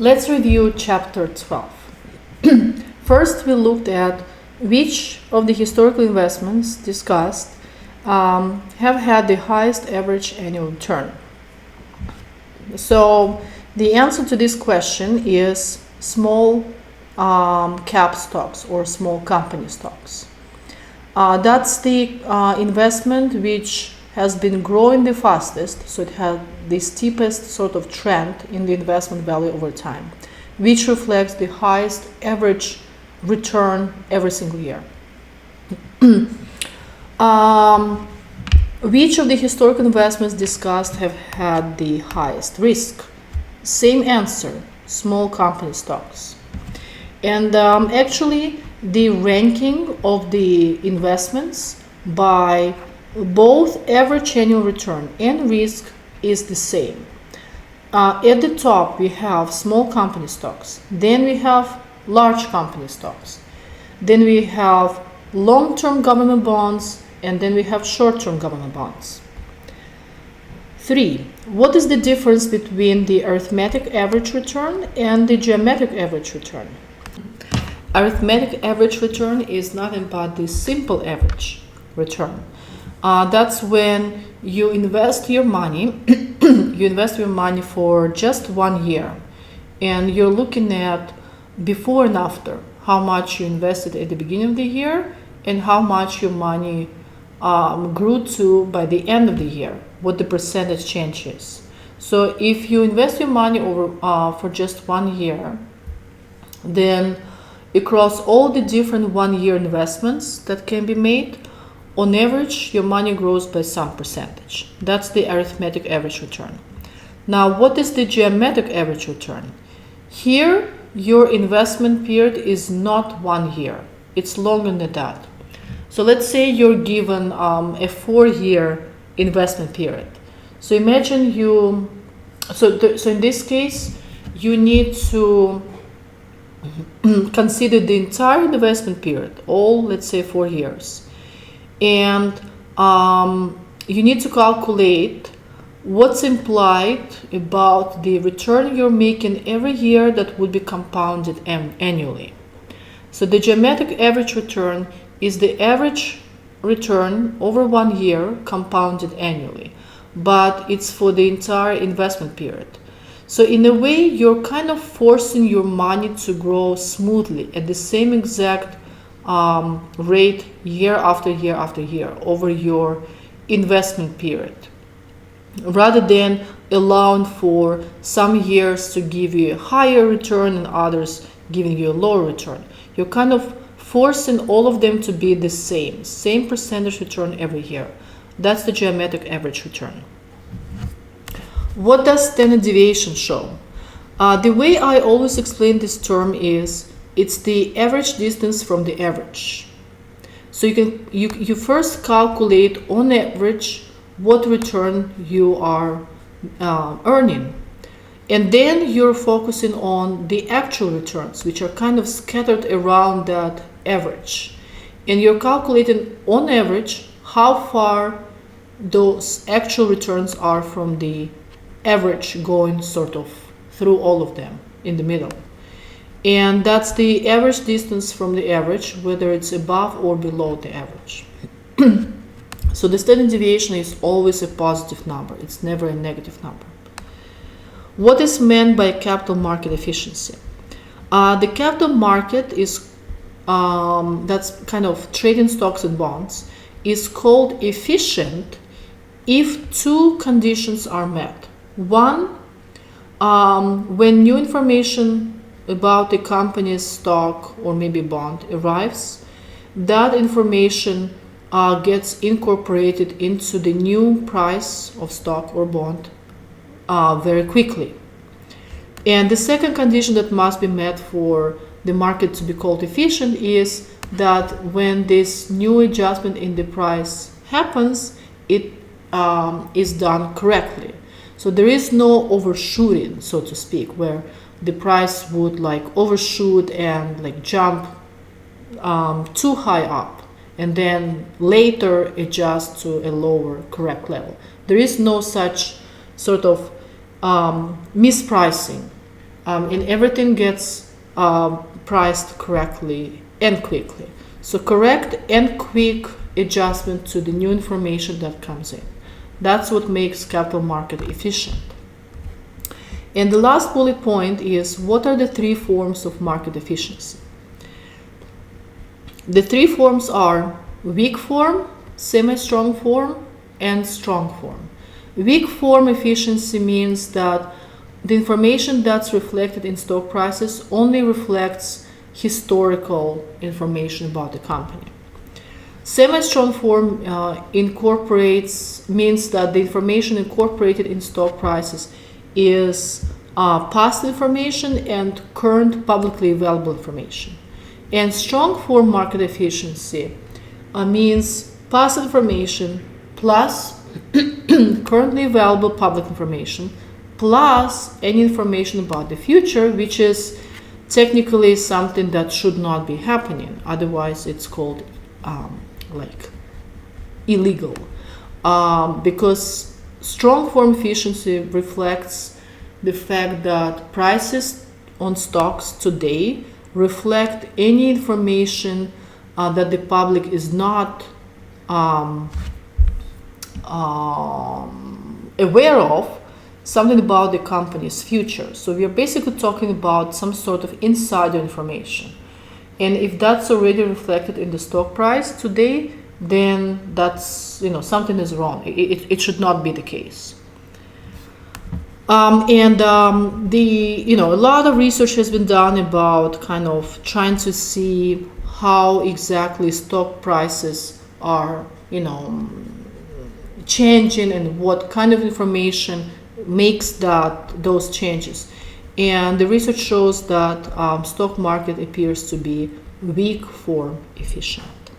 Let's review chapter 12. First, we looked at which of the historical investments discussed have had the highest average annual return. So the answer to this question is small cap stocks or small company stocks. That's the investment which has been growing the fastest, so it had the steepest sort of trend in the investment value over time, which reflects the highest average return every single year. Which of the historical investments discussed have had the highest risk? Same answer, small company stocks. And actually, the ranking of the investments by both average annual return and risk is the same. At the top, we have small company stocks. Then we have large company stocks. Then we have long-term government bonds, and then we have short-term government bonds. 3. What is the difference between the arithmetic average return and the geometric average return? Arithmetic average return is nothing but the simple average return. That's when you invest your money, for just 1 year, and you're looking at before and after, how much you invested at the beginning of the year and how much your money grew to by the end of the year, what the percentage change is. So if you invest your money over for just 1 year, then across all the different 1-year investments that can be made, on average, your money grows by some percentage. That's the arithmetic average return. Now, what is the geometric average return? Here, your investment period is not 1 year. It's longer than that. So let's say you're given a 4-year investment period. So imagine so in this case, you need to consider the entire investment period, all, let's say, 4 years. And you need to calculate what's implied about the return you're making every year that would be compounded annually. So the geometric average return is the average return over 1 year compounded annually, but it's for the entire investment period. So in a way, you're kind of forcing your money to grow smoothly at the same exact rate year after year after year over your investment period, rather than allowing for some years to give you a higher return and others giving you a lower return. You're kind of forcing all of them to be the same percentage return every year. That's the geometric average return. What does standard deviation show? The way I always explain this term is it's the average distance from the average. So you first calculate on average what return you are earning, and then you're focusing on the actual returns, which are kind of scattered around that average, and you're calculating on average how far those actual returns are from the average, going sort of through all of them in the middle. And that's the average distance from the average, whether it's above or below the average. So the standard deviation is always a positive number. It's never a negative number. What is meant by capital market efficiency? The capital market is, that's kind of trading stocks and bonds, is called efficient if 2 conditions are met. One, when new information about the company's stock or maybe bond arrives, that information gets incorporated into the new price of stock or bond very quickly. And the second condition that must be met for the market to be called efficient is that when this new adjustment in the price happens, it is done correctly. So there is no overshooting, so to speak, where the price would like overshoot and like jump too high up and then later adjust to a lower correct level. There is no such sort of mispricing and everything gets priced correctly and quickly. So correct and quick adjustment to the new information that comes in. That's what makes capital market efficient. And the last bullet point is, what are the three forms of market efficiency? The three forms are weak form, semi-strong form, and strong form. Weak form efficiency means that the information that's reflected in stock prices only reflects historical information about the company. Semi-strong form means that the information incorporated in stock prices is past information and current publicly available information. And strong form market efficiency means past information plus currently available public information plus any information about the future, which is technically something that should not be happening. Otherwise, it's called like illegal, because strong form efficiency reflects the fact that prices on stocks today reflect any information that the public is not aware of, something about the company's future. So we are basically talking about some sort of insider information. And if that's already reflected in the stock price today, then that's, something is wrong. It should not be the case. A lot of research has been done about kind of trying to see how exactly stock prices are, changing and what kind of information makes those changes. And the research shows that stock market appears to be weak form efficient.